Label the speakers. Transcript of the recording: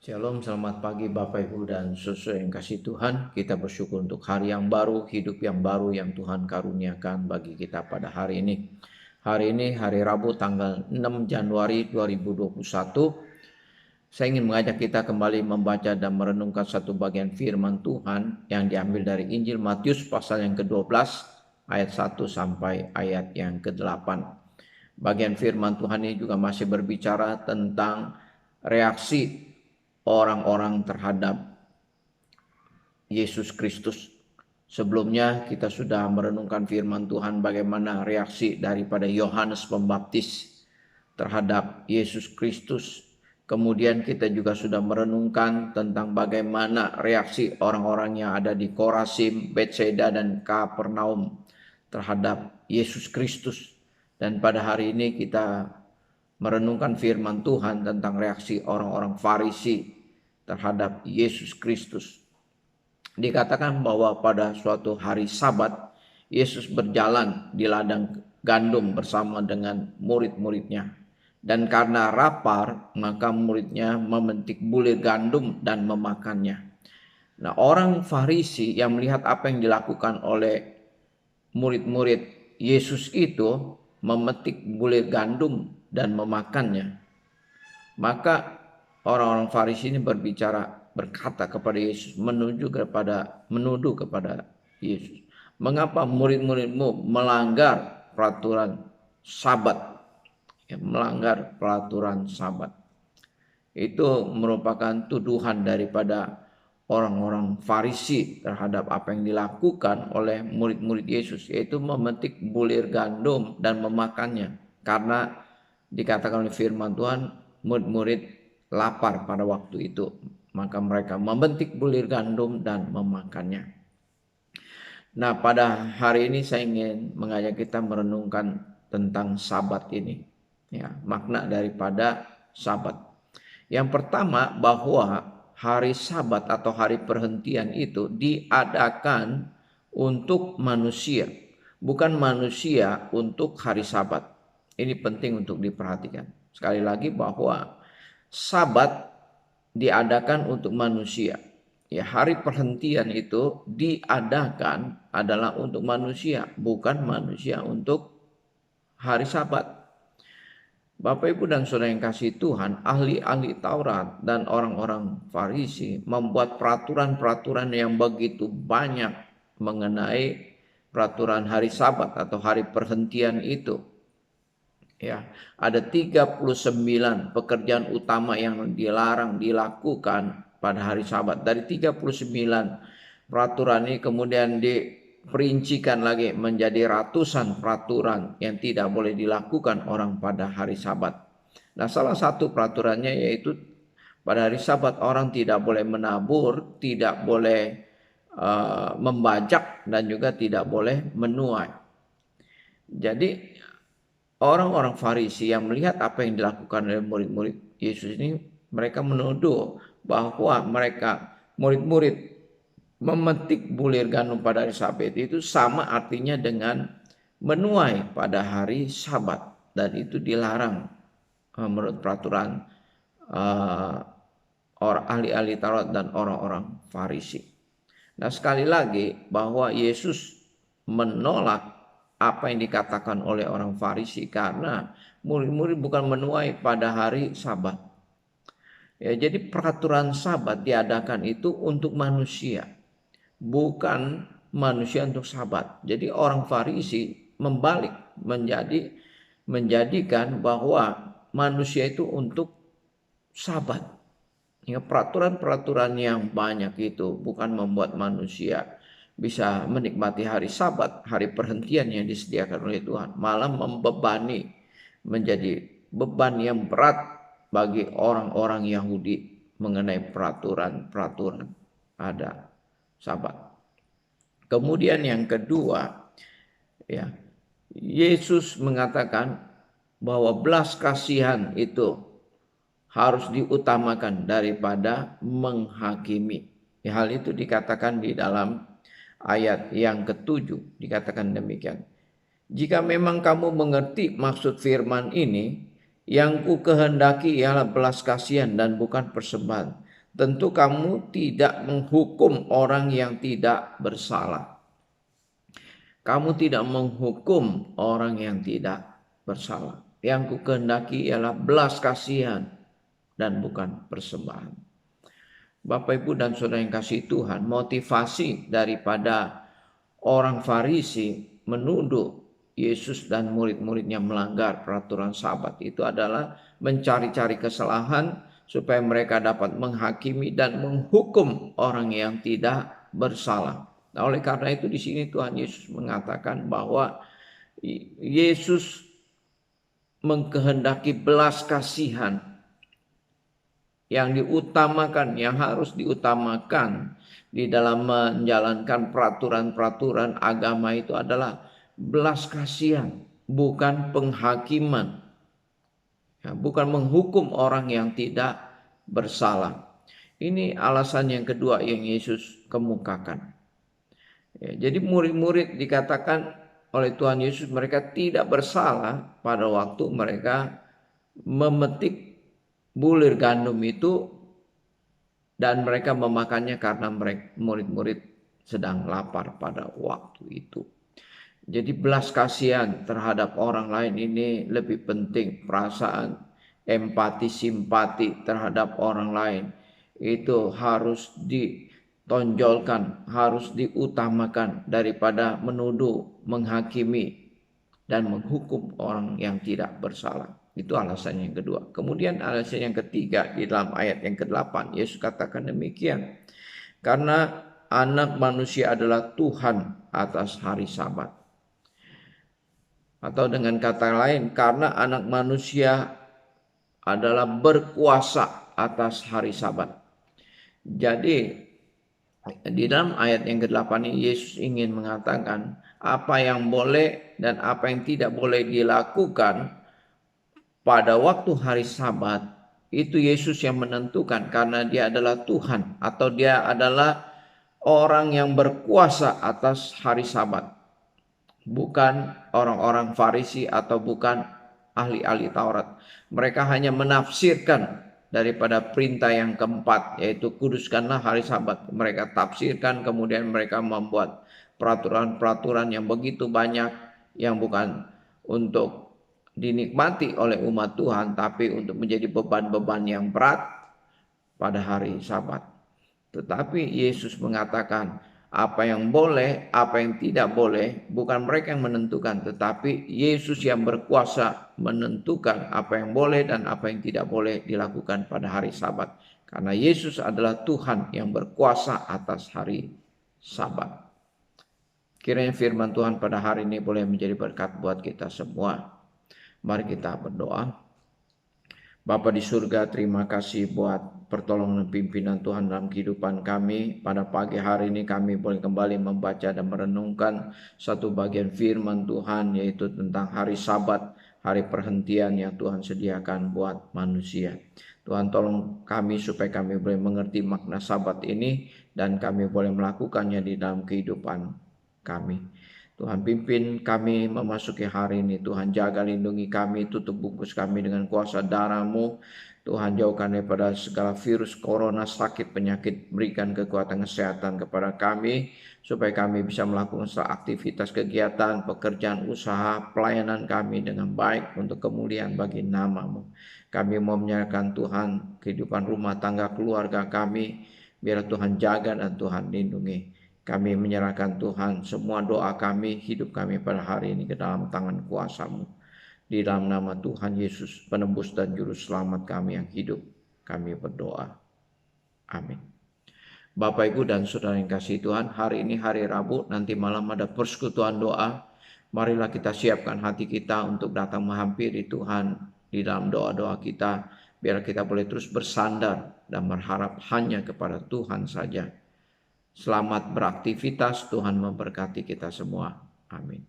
Speaker 1: Shalom, selamat pagi Bapak Ibu dan saudara yang kasih Tuhan. Kita bersyukur untuk hari yang baru, hidup yang baru yang Tuhan karuniakan bagi kita pada hari ini. Hari ini hari Rabu tanggal 6 Januari 2021. Saya ingin mengajak kita kembali membaca dan merenungkan satu bagian firman Tuhan yang diambil dari Injil Matius pasal yang ke-12 ayat 1 sampai ayat yang ke-8. Bagian firman Tuhan ini juga masih berbicara tentang reaksi orang-orang terhadap Yesus Kristus. Sebelumnya kita sudah merenungkan firman Tuhan bagaimana reaksi daripada Yohanes Pembaptis terhadap Yesus Kristus. Kemudian kita juga sudah merenungkan tentang bagaimana reaksi orang-orang yang ada di Korazim, Betsaida dan Kapernaum terhadap Yesus Kristus. Dan pada hari ini kita merenungkan firman Tuhan tentang reaksi orang-orang Farisi terhadap Yesus Kristus. Dikatakan bahwa pada suatu hari Sabat, Yesus berjalan di ladang gandum bersama dengan murid-muridnya. Dan karena lapar, maka muridnya memetik bulir gandum dan memakannya. Nah, orang Farisi yang melihat apa yang dilakukan oleh murid-murid Yesus itu memetik bulir gandum dan memakannya, maka orang-orang Farisi ini berkata kepada Yesus, menuduh kepada Yesus, mengapa murid-muridmu melanggar peraturan Sabat? Melanggar peraturan Sabat. Itu merupakan tuduhan daripada orang-orang Farisi terhadap apa yang dilakukan oleh murid-murid Yesus, yaitu memetik bulir gandum dan memakannya. Karena dikatakan oleh firman Tuhan, murid-murid lapar pada waktu itu, maka mereka memetik bulir gandum dan memakannya. Nah, pada hari ini saya ingin mengajak kita merenungkan tentang Sabat ini, ya, makna daripada Sabat. Yang pertama, bahwa hari Sabat atau hari perhentian itu diadakan untuk manusia, bukan manusia untuk hari Sabat. Ini penting untuk diperhatikan. Sekali lagi bahwa Sabat diadakan untuk manusia. Ya, hari perhentian itu diadakan adalah untuk manusia, bukan manusia untuk hari Sabat. Bapak Ibu dan Saudara yang kasih Tuhan, ahli-ahli Taurat dan orang-orang Farisi membuat peraturan-peraturan yang begitu banyak mengenai peraturan hari Sabat atau hari perhentian itu. Ya, ada 39 pekerjaan utama yang dilarang dilakukan pada hari Sabat. Dari 39 peraturan ini kemudian diperincikan lagi menjadi ratusan peraturan yang tidak boleh dilakukan orang pada hari Sabat. Nah, salah satu peraturannya yaitu pada hari Sabat orang tidak boleh menabur, tidak boleh membajak, dan juga tidak boleh menuai. Jadi orang-orang Farisi yang melihat apa yang dilakukan oleh murid-murid Yesus ini, mereka menuduh bahwa mereka murid-murid memetik bulir gandum pada hari Sabat itu sama artinya dengan menuai pada hari Sabat, dan itu dilarang menurut peraturan orang ahli-ahli Taurat dan orang-orang Farisi. Nah, sekali lagi bahwa Yesus menolak apa yang dikatakan oleh orang Farisi karena murid-murid bukan menuai pada hari Sabat. Ya, jadi peraturan Sabat diadakan itu untuk manusia, bukan manusia untuk Sabat. Jadi orang Farisi membalik menjadikan bahwa manusia itu untuk Sabat. Ya, peraturan-peraturan yang banyak itu bukan membuat manusia bisa menikmati hari Sabat, hari perhentian yang disediakan oleh Tuhan, malah membebani, menjadi beban yang berat bagi orang-orang Yahudi mengenai peraturan-peraturan ada Sabat. Kemudian yang kedua, ya, Yesus mengatakan bahwa belas kasihan itu harus diutamakan daripada menghakimi. Ya, hal itu dikatakan di dalam ayat yang ke-7, dikatakan demikian. Jika memang kamu mengerti maksud firman ini, yang ku kehendaki ialah belas kasihan dan bukan persembahan. tentu kamu tidak menghukum orang yang tidak bersalah. Kamu tidak menghukum orang yang tidak bersalah. Yang kukehendaki ialah belas kasihan dan bukan persembahan. Bapak, Ibu, dan Saudara yang kasih Tuhan, motivasi daripada orang Farisi menuduh Yesus dan murid-muridnya melanggar peraturan Sabat itu adalah mencari-cari kesalahan supaya mereka dapat menghakimi dan menghukum orang yang tidak bersalah. Nah, oleh karena itu di sini Tuhan Yesus mengatakan bahwa Yesus mengkehendaki belas kasihan yang diutamakan, yang harus diutamakan di dalam menjalankan peraturan-peraturan agama itu adalah belas kasihan, bukan penghakiman, ya, bukan menghukum orang yang tidak bersalah. Ini alasan yang kedua yang Yesus kemukakan. Ya, jadi murid-murid dikatakan oleh Tuhan Yesus mereka tidak bersalah pada waktu mereka memetik bulir gandum itu dan mereka memakannya karena murid-murid sedang lapar pada waktu itu. Jadi belas kasihan terhadap orang lain ini lebih penting. Perasaan empati, simpati terhadap orang lain itu harus ditonjolkan, harus diutamakan daripada menuduh, menghakimi, dan menghukum orang yang tidak bersalah. Itu alasan yang kedua. Kemudian alasan yang ketiga di dalam ayat yang ke-8, Yesus katakan demikian. Karena anak manusia adalah Tuhan atas hari Sabat. Atau dengan kata lain, karena anak manusia adalah berkuasa atas hari Sabat. Jadi di dalam ayat yang ke-8 ini Yesus ingin mengatakan apa yang boleh dan apa yang tidak boleh dilakukan pada waktu hari Sabat itu Yesus yang menentukan karena dia adalah Tuhan atau dia adalah orang yang berkuasa atas hari Sabat. Bukan orang-orang Farisi atau bukan ahli-ahli Taurat. Mereka hanya menafsirkan daripada perintah yang keempat yaitu kuduskanlah hari Sabat. Mereka tafsirkan kemudian mereka membuat peraturan-peraturan yang begitu banyak yang bukan untuk dinikmati oleh umat Tuhan tapi untuk menjadi beban-beban yang berat pada hari Sabat. Tetapi Yesus mengatakan apa yang boleh, apa yang tidak boleh, bukan mereka yang menentukan, tetapi Yesus yang berkuasa menentukan apa yang boleh dan apa yang tidak boleh dilakukan pada hari Sabat. Karena Yesus adalah Tuhan yang berkuasa atas hari Sabat. Kiranya firman Tuhan pada hari ini boleh menjadi berkat buat kita semua. Mari kita berdoa. Bapa di surga, terima kasih buat pertolongan pimpinan Tuhan dalam kehidupan kami. Pada pagi hari ini kami boleh kembali membaca dan merenungkan satu bagian firman Tuhan yaitu tentang hari Sabat, hari perhentian yang Tuhan sediakan buat manusia. Tuhan tolong kami supaya kami boleh mengerti makna Sabat ini dan kami boleh melakukannya di dalam kehidupan kami. Tuhan pimpin kami memasuki hari ini. Tuhan jaga lindungi kami, tutup bungkus kami dengan kuasa darah-Mu. Tuhan jauhkan daripada segala virus, corona, sakit, penyakit. Berikan kekuatan kesehatan kepada kami supaya kami bisa melakukan aktivitas kegiatan, pekerjaan, usaha, pelayanan kami dengan baik untuk kemuliaan bagi nama-Mu. Kami mau menyerahkan Tuhan kehidupan rumah tangga keluarga kami. Biar Tuhan jaga dan Tuhan lindungi. Kami menyerahkan Tuhan semua doa kami, hidup kami pada hari ini ke dalam tangan kuasa-Mu. Di dalam nama Tuhan Yesus, penebus dan juru selamat kami yang hidup, kami berdoa. Amin. Bapak, Ibu, dan Saudara yang kasih Tuhan, hari ini hari Rabu, nanti malam ada persekutuan doa. Marilah kita siapkan hati kita untuk datang menghampiri Tuhan di dalam doa-doa kita. Biar kita boleh terus bersandar dan berharap hanya kepada Tuhan saja. Selamat beraktivitas, Tuhan memberkati kita semua. Amin.